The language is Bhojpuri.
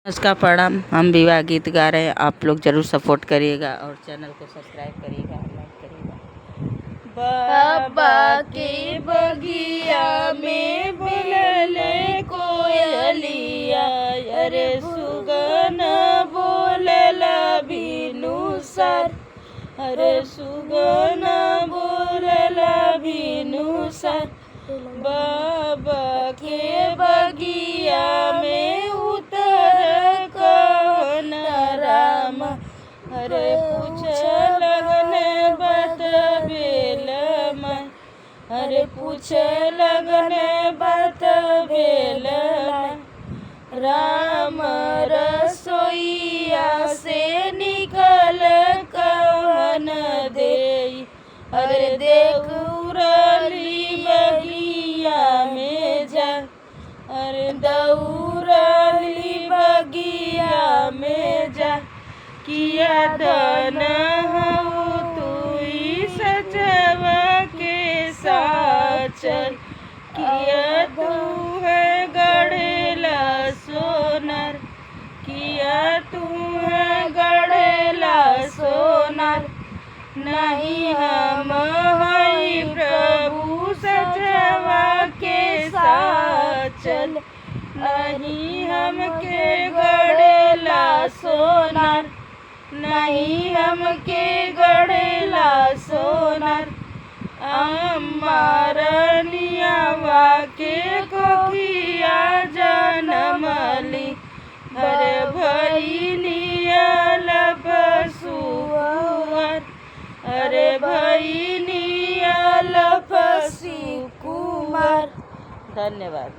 नमस्कार प्रणाम। हम विवाह गीत गा रहे हैं, आप लोग जरूर सपोर्ट करिएगा और चैनल को सब्सक्राइब करिएगा, लाइक करिएगा। बाबा के बगिया में बोलले कोयलिया, अरे सुगन बोलला बिनु सर, अरे सुगन बोलला बिनु सर। बाबा के बगिया में उतर कौन राम, अरे पूछ लगन बत बेल मैं, अरे पूछ लगन बत बेल मैं। राम रसोईया से निकल कौन देई, अरे देख उरली बगिया में जा, अरे दौड़ली बगिया में जा। किया धन हऊ तू सचवा के साचल, किया तू है गढ़ेला सोनार, किया तू है गढ़ेला सोनार। नहीं हम हई प्रभु सचवा के साचल, नहीं हमके गढ़ेला सोनार, नहीं हमके गढ़ेला सोनार। अम्मारनियावा के कोकिया जनमली, अरे भैनिया लपसुअर, अरे भैनिया लपसी कुमार। धन्यवाद।